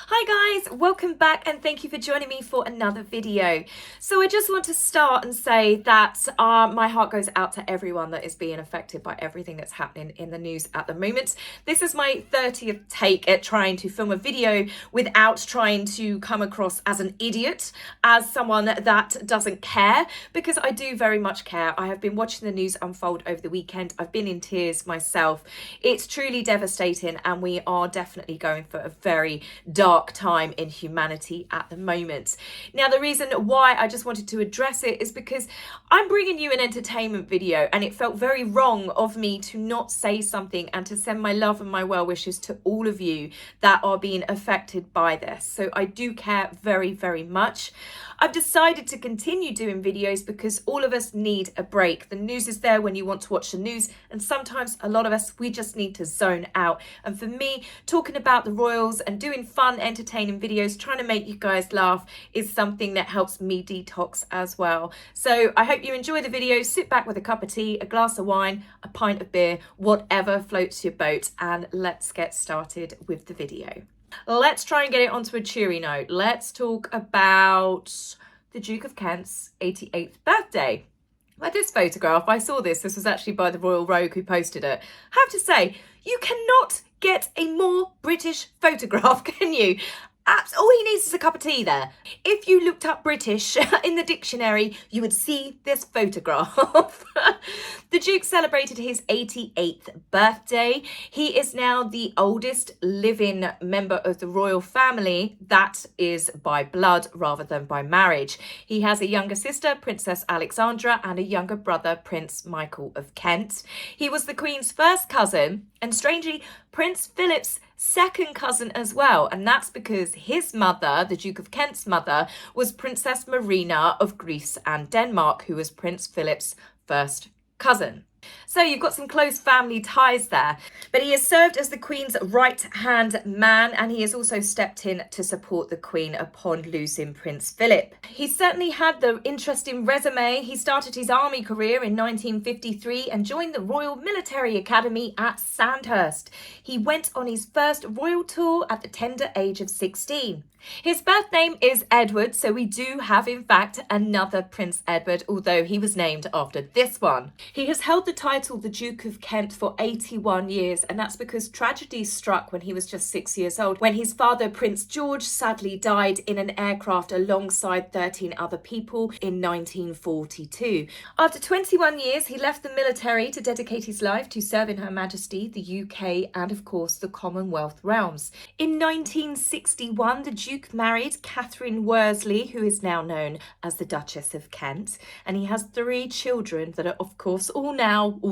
Hi guys, welcome back and thank you for joining me for another video. So I just want to start and say that my heart goes out to everyone that is being affected by everything that's happening in the news at the moment. This is my 30th take at trying to film a video without trying to come across as an idiot, as someone that doesn't care, because I do very much care. I have been watching the news unfold over the weekend. I've been in tears myself. It's truly devastating and we are definitely going for a very dark time in humanity at the moment. Now, the reason why I just wanted to address it is because I'm bringing you an entertainment video and it felt very wrong of me to not say something and to send my love and my well wishes to all of you that are being affected by this. So I do care very, very much. I've decided to continue doing videos because all of us need a break. The news is there when you want to watch the news, and sometimes a lot of us, we just need to zone out. And for me, talking about the royals and doing fun, entertaining videos, trying to make you guys laugh is something that helps me detox as well. So I hope you enjoy the video. Sit back with a cup of tea, a glass of wine, a pint of beer, whatever floats your boat, and let's get started with the video. Let's try and get it onto a cheery note. Let's talk about the Duke of Kent's 88th birthday. By this photograph, I saw this was actually by the Royal Rogue who posted it. I have to say, you cannot get a more British photograph, can you? All he needs is a cup of tea there. If you looked up British in the dictionary, you would see this photograph. The Duke celebrated his 88th birthday. He is now the oldest living member of the royal family. That is by blood rather than by marriage. He has a younger sister, Princess Alexandra, and a younger brother, Prince Michael of Kent. He was the Queen's first cousin, and strangely, Prince Philip's second cousin as well, and that's because his mother, the Duke of Kent's mother, was Princess Marina of Greece and Denmark, who was Prince Philip's first cousin. So you've got some close family ties there. But he has served as the Queen's right-hand man, and he has also stepped in to support the Queen upon losing Prince Philip. He certainly had the interesting resume. He started his army career in 1953 and joined the Royal Military Academy at Sandhurst. He went on his first royal tour at the tender age of 16. His birth name is Edward, so we do have, in fact, another Prince Edward, although he was named after this one. He has held the title the Duke of Kent for 81 years, and that's because tragedy struck when he was just 6 years old, when his father, Prince George, sadly died in an aircraft alongside 13 other people in 1942. After 21 years, he left the military to dedicate his life to serving Her Majesty, the UK, and of course the Commonwealth realms. In 1961, the Duke married Catherine Worsley, who is now known as the Duchess of Kent, and he has 3 children that are of course all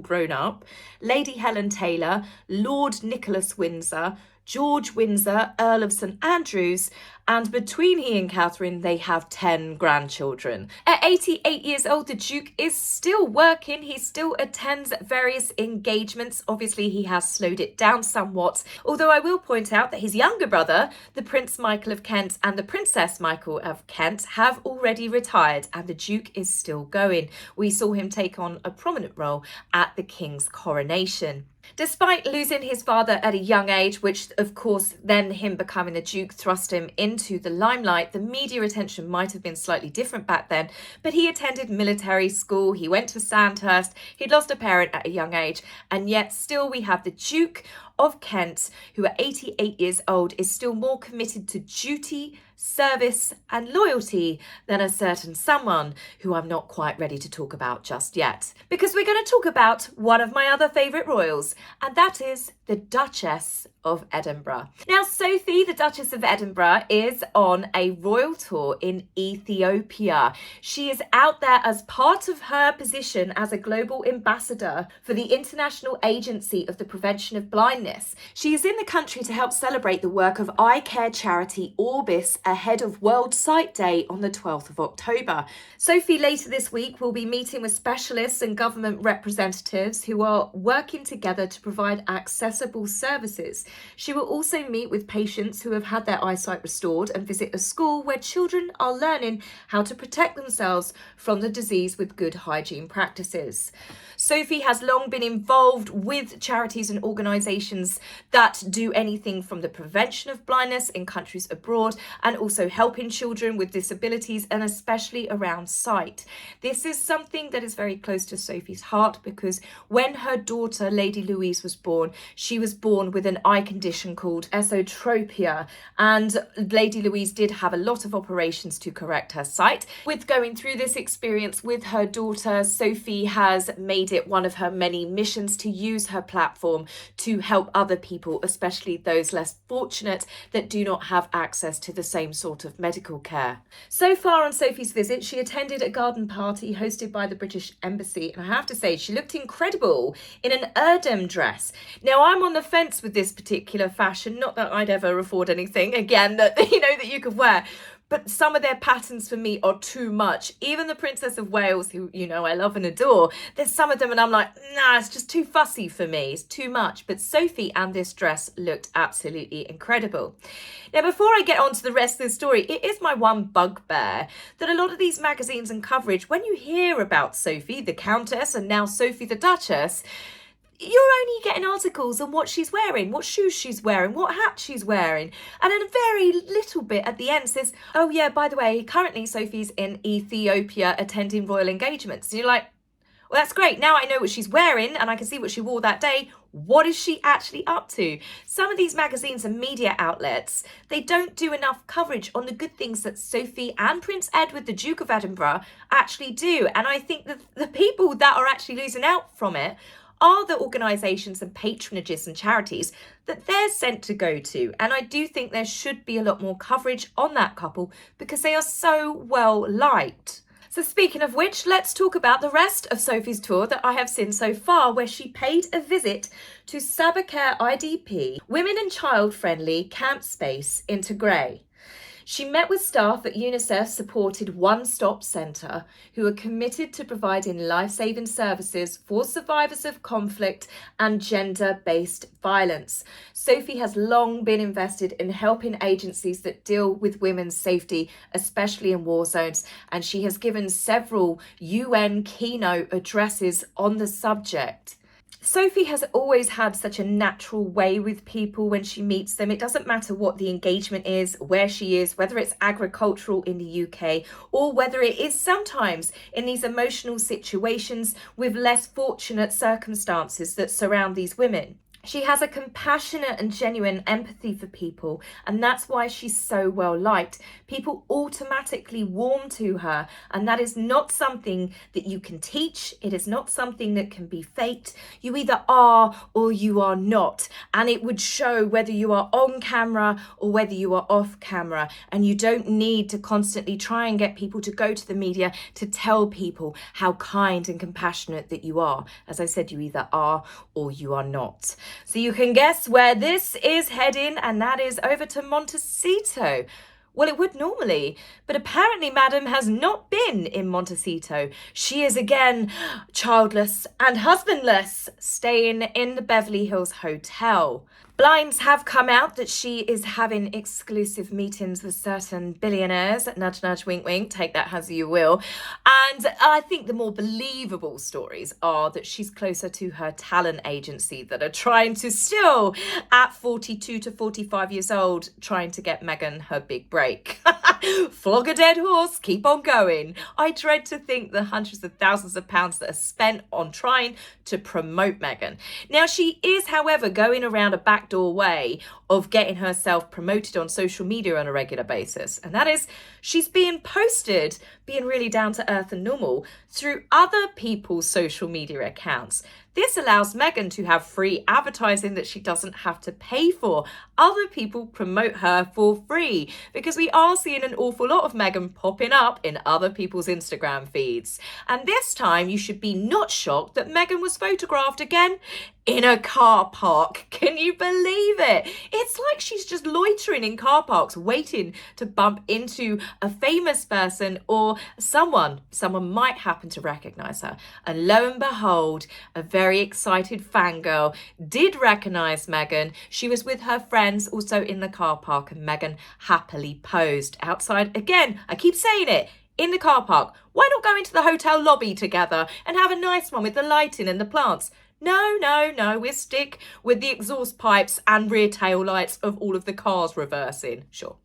grown up: Lady Helen Taylor, Lord Nicholas Windsor, George Windsor, Earl of St Andrews, and between he and Catherine, they have 10 grandchildren. At 88 years old, the Duke is still working. He still attends various engagements. Obviously, he has slowed it down somewhat, although I will point out that his younger brother, the Prince Michael of Kent and the Princess Michael of Kent, have already retired, and the Duke is still going. We saw him take on a prominent role at the King's coronation. Despite losing his father at a young age, which of course then him becoming the Duke thrust him into the limelight, the media attention might have been slightly different back then, but he attended military school, he went to Sandhurst, he'd lost a parent at a young age, and yet still we have the Duke of Kent, who at 88 years old is still more committed to duty, service and loyalty than a certain someone who I'm not quite ready to talk about just yet. Because we're going to talk about one of my other favourite royals, and that is the Duchess of Edinburgh. Now, Sophie, the Duchess of Edinburgh, is on a royal tour in Ethiopia. She is out there as part of her position as a global ambassador for the International Agency of the Prevention of Blindness. She is in the country to help celebrate the work of eye care charity Orbis ahead of World Sight Day on the 12th of October. Sophie later this week will be meeting with specialists and government representatives who are working together to provide accessible services. She will also meet with patients who have had their eyesight restored and visit a school where children are learning how to protect themselves from the disease with good hygiene practices. Sophie has long been involved with charities and organisations organisations that do anything from the prevention of blindness in countries abroad and also helping children with disabilities and especially around sight. This is something that is very close to Sophie's heart because when her daughter, Lady Louise, was born, she was born with an eye condition called esotropia, and Lady Louise did have a lot of operations to correct her sight. With going through this experience with her daughter, Sophie has made it one of her many missions to use her platform to help other people, especially those less fortunate that do not have access to the same sort of medical care. So far on Sophie's visit, she attended a garden party hosted by the British Embassy, and I have to say she looked incredible in an Erdem dress. Now, I'm on the fence with this particular fashion, not that I'd ever afford anything again that that you could wear, but some of their patterns for me are too much. Even the Princess of Wales, who I love and adore, there's some of them and I'm like, nah, it's just too fussy for me, it's too much. But Sophie and this dress looked absolutely incredible. Now, before I get on to the rest of the story, it is my one bugbear that a lot of these magazines and coverage, when you hear about Sophie the Countess and now Sophie the Duchess, you're only getting articles on what she's wearing, what shoes she's wearing, what hat she's wearing. And then a very little bit at the end says, oh yeah, by the way, currently Sophie's in Ethiopia attending royal engagements. And you're like, well, that's great. Now I know what she's wearing and I can see what she wore that day. What is she actually up to? Some of these magazines and media outlets, they don't do enough coverage on the good things that Sophie and Prince Edward, the Duke of Edinburgh, actually do. And I think that the people that are actually losing out from it are the organisations and patronages and charities that they're sent to go to. And I do think there should be a lot more coverage on that couple because they are so well liked. So speaking of which, let's talk about the rest of Sophie's tour that I have seen so far, where she paid a visit to Sabacare IDP, women and child-friendly camp space in Tigray. She met with staff at UNICEF-supported one-stop centre who are committed to providing life-saving services for survivors of conflict and gender-based violence. Sophie has long been invested in helping agencies that deal with women's safety, especially in war zones, and she has given several UN keynote addresses on the subject. Sophie has always had such a natural way with people when she meets them. It doesn't matter what the engagement is, where she is, whether it's agricultural in the UK or whether it is sometimes in these emotional situations with less fortunate circumstances that surround these women. She has a compassionate and genuine empathy for people, and that's why she's so well liked. People automatically warm to her, and that is not something that you can teach. It is not something that can be faked. You either are or you are not, and it would show whether you are on camera or whether you are off camera, and you don't need to constantly try and get people to go to the media to tell people how kind and compassionate that you are. As I said, you either are or you are not. So you can guess where this is heading, and that is over to Montecito. Well, it would normally, but apparently Madam has not been in Montecito. She is again childless and husbandless, staying in the Beverly Hills Hotel. Blinds have come out that she is having exclusive meetings with certain billionaires. Nudge, nudge, wink, wink, take that as you will. And I think the more believable stories are that she's closer to her talent agency that are trying to still, at 42 to 45 years old, trying to get Meghan her big break. Flog a dead horse, keep on going. I dread to think the hundreds of thousands of pounds that are spent on trying to promote Meghan. Now, she is, however, going around a backdoor way of getting herself promoted on social media on a regular basis. And that is, she's being posted, being really down to earth and normal, through other people's social media accounts. This allows Meghan to have free advertising that she doesn't have to pay for. Other people promote her for free because we are seeing an awful lot of Meghan popping up in other people's Instagram feeds. And this time you should be not shocked that Meghan was photographed again in a car park. Can you believe it? It's like she's just loitering in car parks waiting to bump into a famous person or someone might happen to recognize her. And lo and behold, a very excited fangirl did recognize Meghan. She was with her friends also in the car park, and Meghan happily posed outside. Again, I keep saying it, in the car park. Why not go into the hotel lobby together and have a nice one with the lighting and the plants? No, we'll stick with the exhaust pipes and rear tail lights of all of the cars reversing. Sure.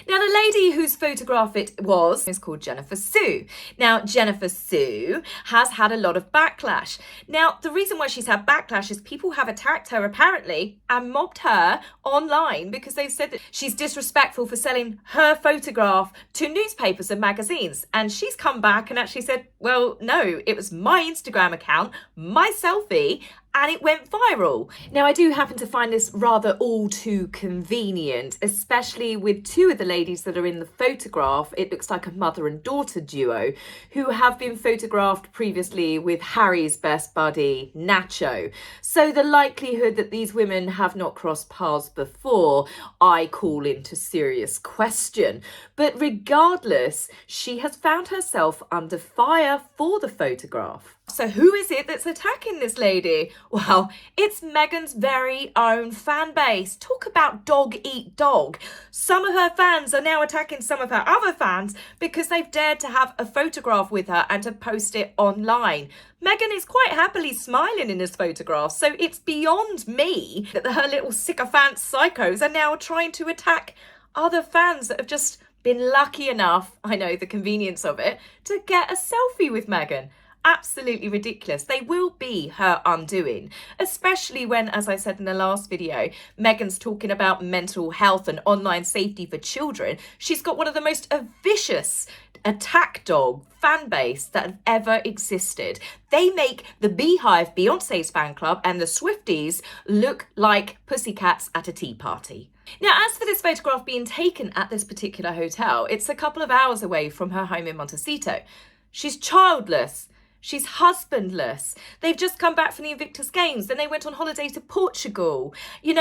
Now, the lady whose photograph it was is called Jennifer Sue. Now, Jennifer Sue has had a lot of backlash. Now, the reason why she's had backlash is people have attacked her apparently and mobbed her online because they've said that she's disrespectful for selling her photograph to newspapers and magazines. And she's come back and actually said, well, no, it was my Instagram account, my selfie, and it went viral. Now, I do happen to find this rather all too convenient, especially with two of the ladies that are in the photograph. It looks like a mother and daughter duo who have been photographed previously with Harry's best buddy, Nacho. So the likelihood that these women have not crossed paths before, I call into serious question. But regardless, she has found herself under fire for the photograph. So who is it that's attacking this lady? Well, it's Meghan's very own fan base. Talk about dog eat dog. Some of her fans are now attacking some of her other fans because they've dared to have a photograph with her and to post it online. Meghan is quite happily smiling in this photograph, so it's beyond me that her little sycophant psychos are now trying to attack other fans that have just been lucky enough, I know the convenience of it, to get a selfie with Meghan. Absolutely ridiculous. They will be her undoing, especially when, as I said in the last video, Meghan's talking about mental health and online safety for children. She's got one of the most vicious attack dog fan base that have ever existed. They make the Beehive, Beyonce's fan club, and the Swifties look like pussycats at a tea party. Now, as for this photograph being taken at this particular hotel, it's a couple of hours away from her home in Montecito. She's childless. She's husbandless. They've just come back from the Invictus Games. Then they went on holiday to Portugal. And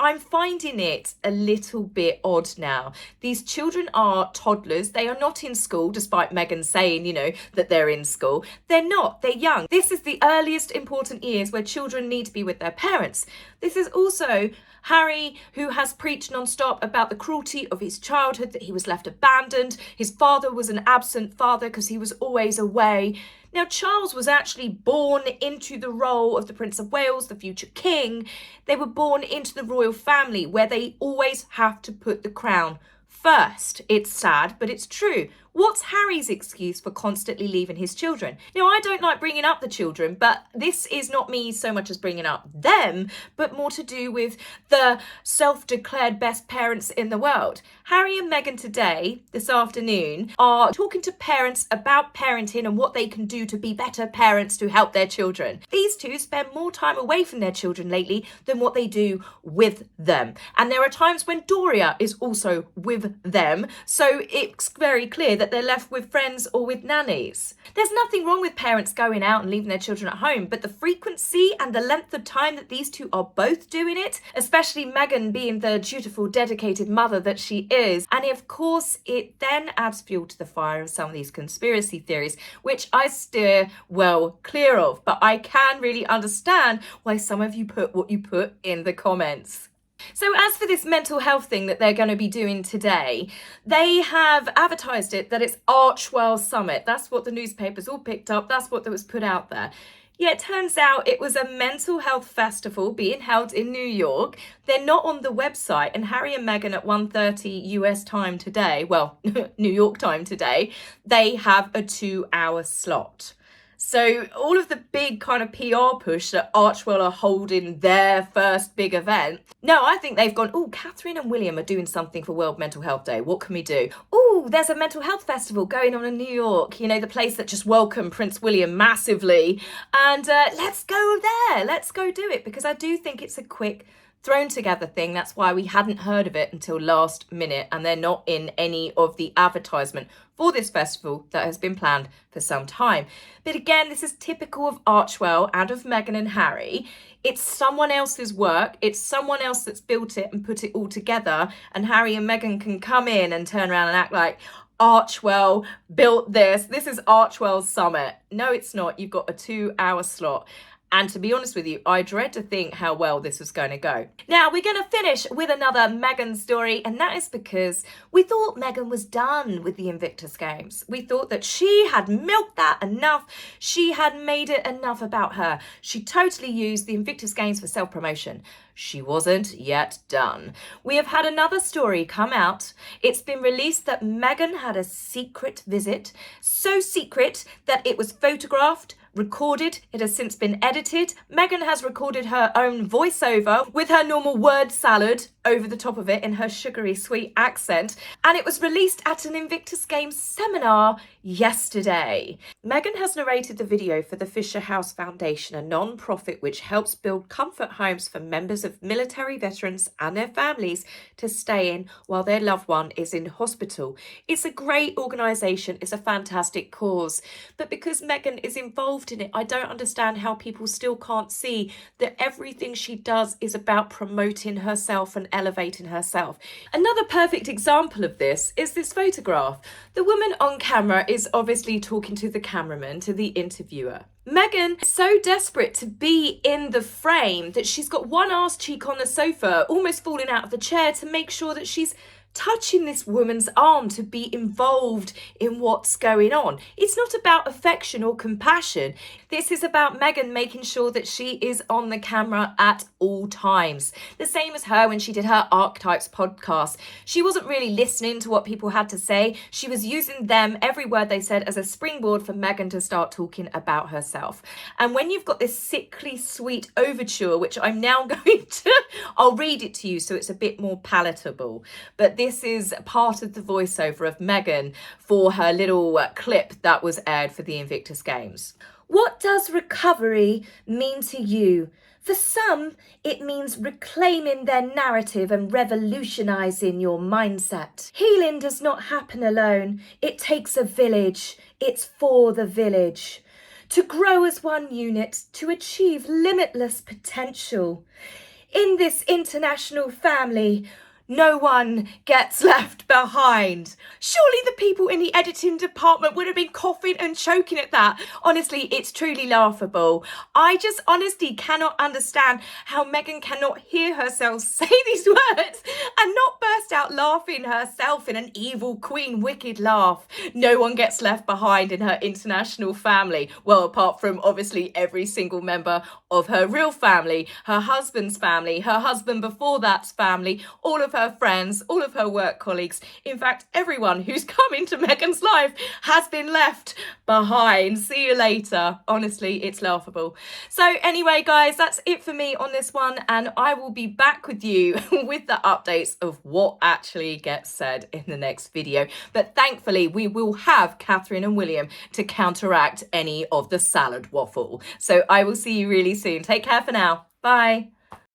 I'm finding it a little bit odd now. These children are toddlers. They are not in school, despite Meghan saying, that they're in school. They're not. They're young. This is the earliest important years where children need to be with their parents. This is also Harry, who has preached non-stop about the cruelty of his childhood, that he was left abandoned. His father was an absent father because he was always away. Now, Charles was actually born into the role of the Prince of Wales, the future king. They were born into the royal family where they always have to put the crown first. It's sad, but it's true. What's Harry's excuse for constantly leaving his children? Now, I don't like bringing up the children, but this is not me so much as bringing up them, but more to do with the self-declared best parents in the world. Harry and Meghan today, this afternoon, are talking to parents about parenting and what they can do to be better parents to help their children. These two spend more time away from their children lately than what they do with them. And there are times when Doria is also with them, so it's very clear that they're left with friends or with nannies. There's nothing wrong with parents going out and leaving their children at home, but the frequency and the length of time that these two are both doing it, especially Meghan being the dutiful, dedicated mother that she is, and of course it then adds fuel to the fire of some of these conspiracy theories, which I steer well clear of, but I can really understand why some of you put what you put in the comments. So as for this mental health thing that they're going to be doing today, they have advertised it that it's Archwell Summit. That's what the newspapers all picked up. That's what was put out there. Yeah, it turns out it was a mental health festival being held in New York. They're not on the website, and Harry and Meghan at 1:30 US time today, well, New York time today, they have a 2-hour slot. So all of the big kind of PR push that Archwell are holding their first big event. No, I think they've gone, oh, Catherine and William are doing something for World Mental Health Day. What can we do? Oh, there's a mental health festival going on in New York. The place that just welcomed Prince William massively. And let's go there. Let's go do it, because I do think it's a quick thrown together thing. That's why we hadn't heard of it until last minute, and they're not in any of the advertisement for this festival that has been planned for some time. But again, this is typical of Archwell and of Meghan and Harry. It's someone else's work. It's someone else that's built it and put it all together, and Harry and Meghan can come in and turn around and act like Archwell built this. This is Archwell's summit. No, it's not. You've got a 2-hour slot. And to be honest with you, I dread to think how well this was going to go. Now, we're going to finish with another Meghan story, and that is because we thought Meghan was done with the Invictus Games. We thought that she had milked that enough. She had made it enough about her. She totally used the Invictus Games for self-promotion. She wasn't yet done. We have had another story come out. It's been released that Meghan had a secret visit, so secret that it was photographed, recorded. It has since been edited. Meghan has recorded her own voiceover with her normal word salad over the top of it in her sugary sweet accent, and it was released at an Invictus Games seminar yesterday. Meghan has narrated the video for the Fisher House Foundation, a non-profit which helps build comfort homes for members of military veterans and their families to stay in while their loved one is in hospital. It's a great organisation, it's a fantastic cause, but because Meghan is involved in it, I don't understand how people still can't see that everything she does is about promoting herself and elevating herself. Another perfect example of this is this photograph. The woman on camera is obviously talking to the cameraman, to the interviewer. Meghan is so desperate to be in the frame that she's got one arse cheek on the sofa, almost falling out of the chair, to make sure that she's touching this woman's arm to be involved in what's going on. It's not about affection or compassion. This is about Meghan making sure that she is on the camera at all times. The same as her when she did her Archetypes podcast. She wasn't really listening to what people had to say. She was using them, every word they said, as a springboard for Meghan to start talking about herself. And when you've got this sickly sweet overture, which I'm now going to, I'll read it to you so it's a bit more palatable. But this is part of the voiceover of Meghan for her little clip that was aired for the Invictus Games. What does recovery mean to you? For some, it means reclaiming their narrative and revolutionising your mindset. Healing does not happen alone. It takes a village. It's for the village. To grow as one unit, to achieve limitless potential. In this international family, no one gets left behind. Surely the people in the editing department would have been coughing and choking at that. Honestly, it's truly laughable. I just honestly cannot understand how Meghan cannot hear herself say these words and not burst out laughing herself in an evil queen wicked laugh. No one gets left behind in her international family. Well, apart from obviously every single member of her real family, her husband's family, her husband before that's family, all of her friends, all of her work colleagues. In fact, everyone who's come into Meghan's life has been left behind. See you later. Honestly, it's laughable. So anyway, guys, that's it for me on this one, and I will be back with you with the updates of what actually gets said in the next video. But thankfully, we will have Catherine and William to counteract any of the salad waffle. So I will see you really soon. Take care for now. Bye.